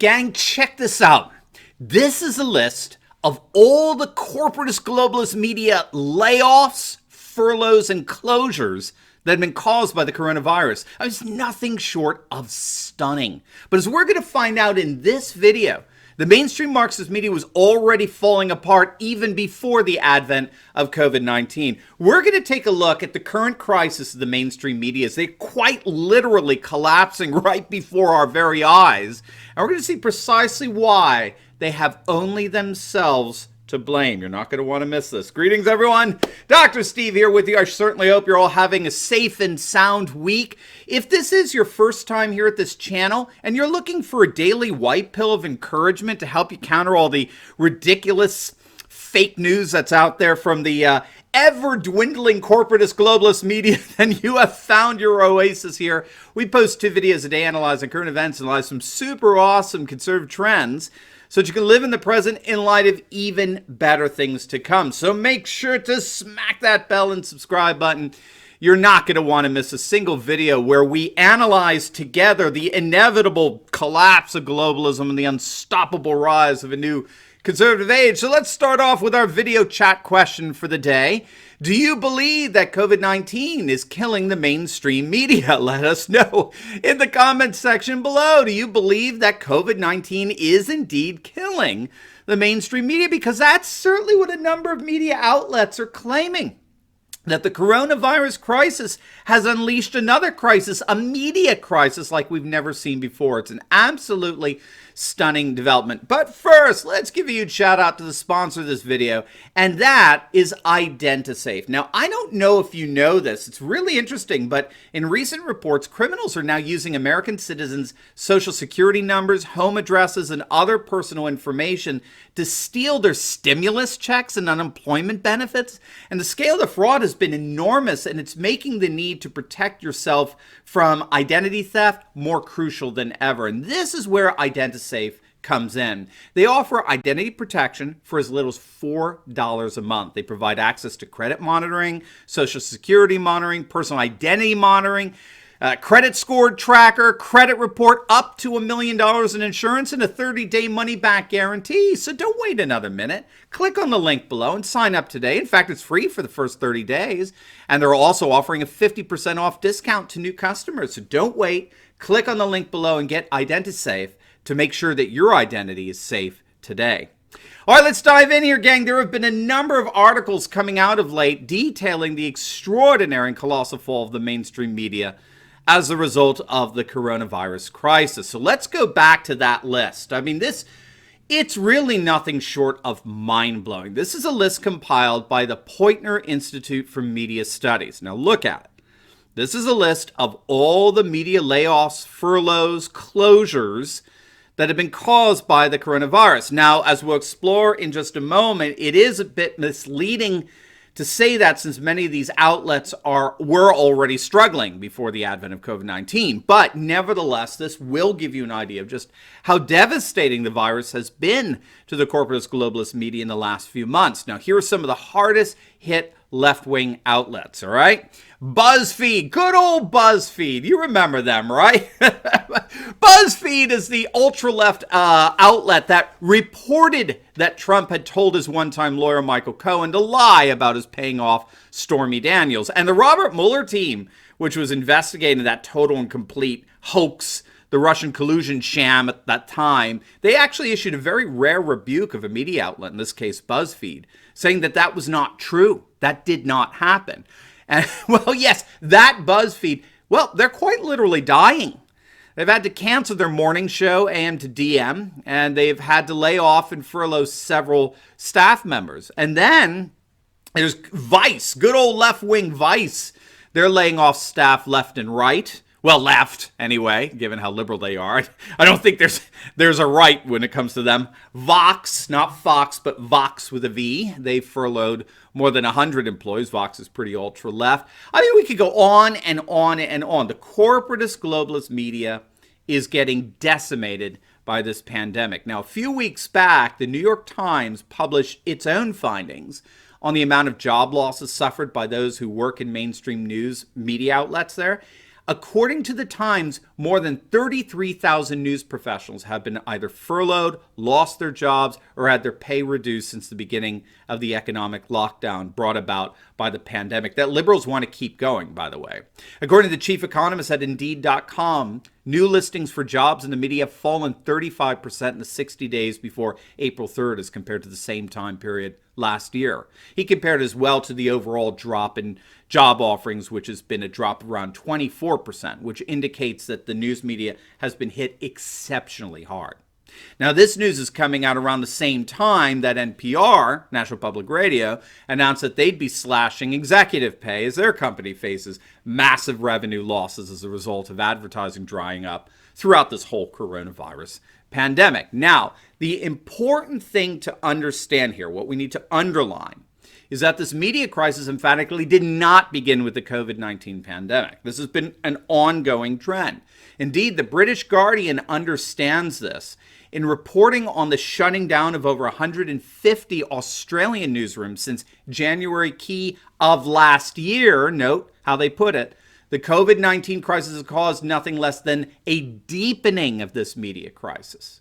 Gang, check this out. This is a list of all the corporatist globalist media layoffs, furloughs, and closures that have been caused by the coronavirus. It's nothing short of stunning. But as we're going to find out in this video, the mainstream Marxist media was already falling apart even before the advent of COVID-19. We're going to take a look at the current crisis of the mainstream media as they're quite literally collapsing right before our very eyes. And we're going to see precisely why they have only themselves to blame. You're not going to want to miss this. Greetings, everyone. Dr. Steve here with you. I certainly hope you're all having a safe and sound week. If this is your first time here at this channel and you're looking for a daily white pill of encouragement to help you counter all the ridiculous fake news that's out there from the ever-dwindling corporatist globalist media, then you have found your oasis here. We post 2 videos a day analyzing current events and analyze some super awesome conservative trends so that you can live in the present in light of even better things to come. So make sure to smack that bell and subscribe button. You're not going to want to miss a single video where we analyze together the inevitable collapse of globalism and the unstoppable rise of a new conservative age. So let's start off with our video chat question for the day. Do you believe that COVID-19 is killing the mainstream media? Let us know in the comments section below. Do you believe that COVID-19 is indeed killing the mainstream media? Because that's certainly what a number of media outlets are claiming. That the coronavirus crisis has unleashed another crisis, a media crisis like we've never seen before. It's an absolutely stunning development. But first, let's give a huge shout out to the sponsor of this video, and that is IdentiSafe. Now, I don't know if you know this. It's really interesting, but in recent reports, criminals are now using American citizens' social security numbers, home addresses, and other personal information to steal their stimulus checks and unemployment benefits. And the scale of the fraud has been enormous, and it's making the need to protect yourself from identity theft more crucial than ever. And this is where IdentiSafe comes in. They offer identity protection for as little as $4 a month. They provide access to credit monitoring, social security monitoring, personal identity monitoring, credit score tracker, credit report, up to $1 million in insurance, and a 30-day money-back guarantee. So don't wait another minute. Click on the link below and sign up today. In fact, it's free for the first 30 days. And they're also offering a 50% off discount to new customers. So don't wait. Click on the link below and get IdentiSafe to make sure that your identity is safe today. All right, let's dive in here, gang. There have been a number of articles coming out of late detailing the extraordinary and colossal fall of the mainstream media as a result of the coronavirus crisis. So let's go back to that list. I mean, it's really nothing short of mind-blowing. This is a list compiled by the Poitner Institute for Media Studies. Now look at it. This is a list of all the media layoffs, furloughs, closures that have been caused by the coronavirus. Now, as we'll explore in just a moment, it is a bit misleading to say that since many of these outlets were already struggling before the advent of COVID-19. But nevertheless, this will give you an idea of just how devastating the virus has been to the corporatist globalist media in the last few months. Now, here are some of the hardest hit left-wing outlets, all right? BuzzFeed, good old BuzzFeed. You remember them, right? BuzzFeed is the ultra-left outlet that reported that Trump had told his one-time lawyer, Michael Cohen, to lie about his paying off Stormy Daniels. And the Robert Mueller team, which was investigating that total and complete hoax, the Russian collusion sham at that time, they actually issued a very rare rebuke of a media outlet, in this case BuzzFeed, saying that that was not true. That did not happen. And, well, yes, that BuzzFeed, well, they're quite literally dying. They've had to cancel their morning show, AM to DM, and they've had to lay off and furlough several staff members. And then there's Vice, good old left-wing Vice. They're laying off staff left and right. Well, left, anyway, given how liberal they are. I don't think there's a right when it comes to them. Vox, not Fox, but Vox with a V. They furloughed more than 100 employees. Vox is pretty ultra-left. I mean, we could go on and on and on. The corporatist globalist media is getting decimated by this pandemic. Now, a few weeks back, the New York Times published its own findings on the amount of job losses suffered by those who work in mainstream news media outlets there. According to the Times, more than 33,000 news professionals have been either furloughed, lost their jobs, or had their pay reduced since the beginning of the economic lockdown brought about by the pandemic that liberals want to keep going, by the way. According to the chief economist at Indeed.com, new listings for jobs in the media have fallen 35% in the 60 days before April 3rd as compared to the same time period last year. He compared as well to the overall drop in job offerings, which has been a drop of around 24%, which indicates that the news media has been hit exceptionally hard. Now, this news is coming out around the same time that NPR, National Public Radio, announced that they'd be slashing executive pay as their company faces massive revenue losses as a result of advertising drying up throughout this whole coronavirus pandemic. Now, the important thing to understand here, what we need to underline, is that this media crisis emphatically did not begin with the COVID-19 pandemic. This has been an ongoing trend. Indeed, the British Guardian understands this in reporting on the shutting down of over 150 Australian newsrooms since January key of last year. Note how they put it. The COVID-19 crisis has caused nothing less than a deepening of this media crisis.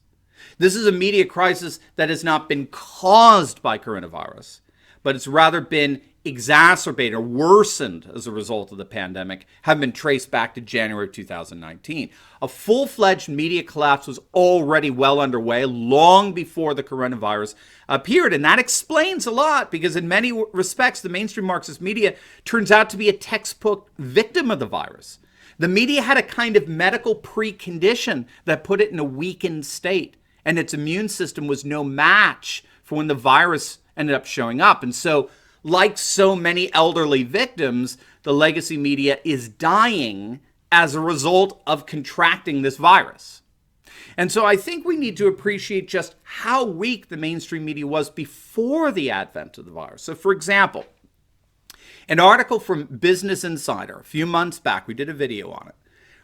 This is a media crisis that has not been caused by coronavirus, but it's rather been exacerbated or worsened as a result of the pandemic, have been traced back to January 2019. A full-fledged media collapse was already well underway long before the coronavirus appeared, and that explains a lot because in many respects, the mainstream Marxist media turns out to be a textbook victim of the virus. The media had a kind of medical precondition that put it in a weakened state, and its immune system was no match for when the virus ended up showing up. And so, like so many elderly victims, the legacy media is dying as a result of contracting this virus. And so I think we need to appreciate just how weak the mainstream media was before the advent of the virus. So, for example, an article from Business Insider a few months back, we did a video on it,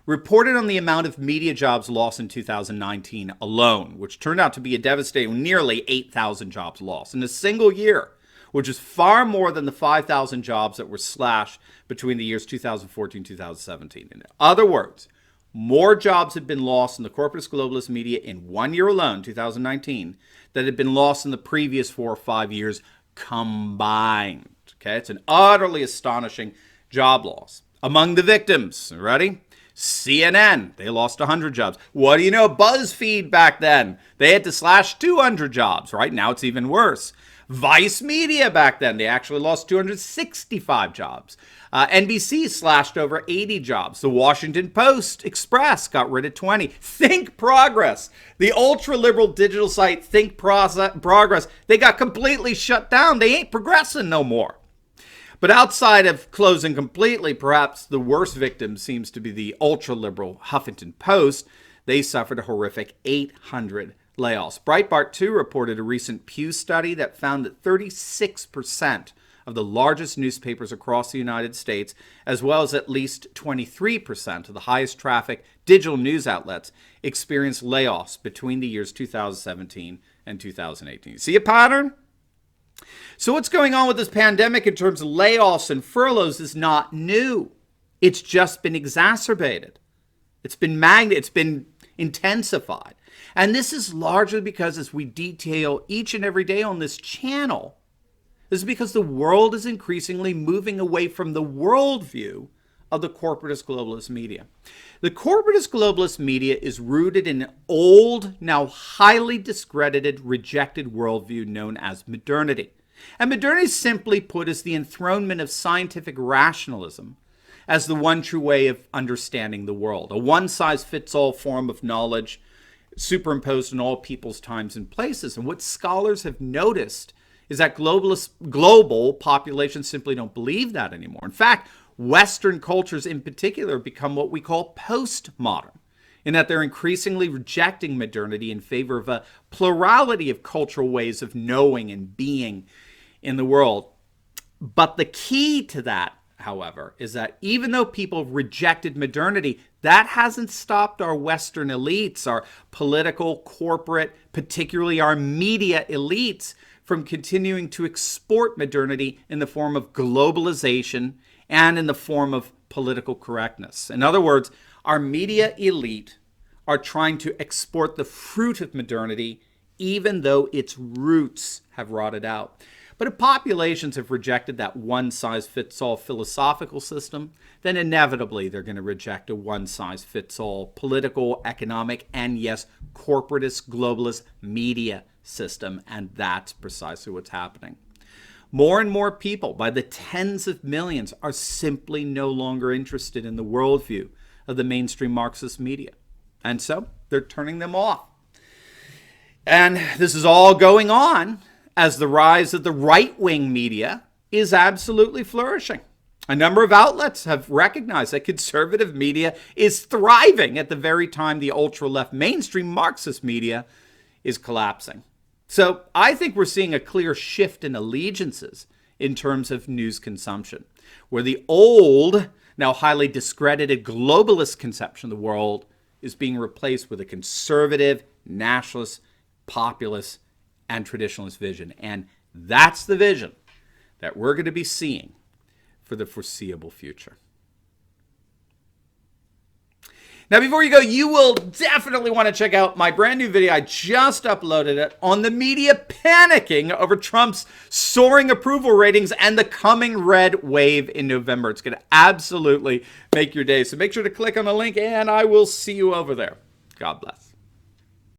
reported on the amount of media jobs lost in 2019 alone, which turned out to be a devastating nearly 8,000 jobs lost in a single year, which is far more than the 5,000 jobs that were slashed between the years 2014 and 2017. In other words, more jobs had been lost in the corporate globalist media in 1 year alone, 2019, that had been lost in the previous 4 or 5 years combined. Okay, it's an utterly astonishing job loss. Among the victims, ready? CNN, they lost 100 jobs. What do you know? BuzzFeed back then, they had to slash 200 jobs. Right now, it's even worse. Vice Media back then, they actually lost 265 jobs. NBC slashed over 80 jobs. The Washington Post Express got rid of 20. Think Progress, the ultra-liberal digital site Think Progress, they got completely shut down. They ain't progressing no more. But outside of closing completely, perhaps the worst victim seems to be the ultra-liberal Huffington Post. They suffered a horrific 800 layoffs. Breitbart, too, reported a recent Pew study that found that 36% of the largest newspapers across the United States, as well as at least 23% of the highest traffic digital news outlets, experienced layoffs between the years 2017 and 2018. See a pattern? So what's going on with this pandemic in terms of layoffs and furloughs is not new. It's just been exacerbated. It's been intensified. And this is largely because, as we detail each and every day on this channel, this is because the world is increasingly moving away from the worldview of the corporatist globalist media. The corporatist globalist media is rooted in an old, now highly discredited, rejected worldview known as modernity. And modernity, simply put, is the enthronement of scientific rationalism as the one true way of understanding the world. A one-size-fits-all form of knowledge superimposed on all people's times and places. And what scholars have noticed is that global populations simply don't believe that anymore. In fact, Western cultures in particular become what we call postmodern, in that they're increasingly rejecting modernity in favor of a plurality of cultural ways of knowing and being in the world. But the key to that, however, is that even though people rejected modernity, that hasn't stopped our Western elites, our political, corporate, particularly our media elites, from continuing to export modernity in the form of globalization and in the form of political correctness. In other words, our media elite are trying to export the fruit of modernity, even though its roots have rotted out. But if populations have rejected that one-size-fits-all philosophical system, then inevitably they're going to reject a one-size-fits-all political, economic, and yes, corporatist, globalist media system. And that's precisely what's happening. More and more people, by the tens of millions, are simply no longer interested in the worldview of the mainstream Marxist media. And so they're turning them off. And this is all going on as the rise of the right-wing media is absolutely flourishing. A number of outlets have recognized that conservative media is thriving at the very time the ultra-left mainstream Marxist media is collapsing. So I think we're seeing a clear shift in allegiances in terms of news consumption, where the old, now highly discredited globalist conception of the world is being replaced with a conservative, nationalist, populist, and traditionalist vision. And that's the vision that we're going to be seeing for the foreseeable future. Now, before you go, you will definitely want to check out my brand new video. I just uploaded it on the media panicking over Trump's soaring approval ratings and the coming red wave in November. It's going to absolutely make your day. So make sure to click on the link, and I will see you over there. God bless.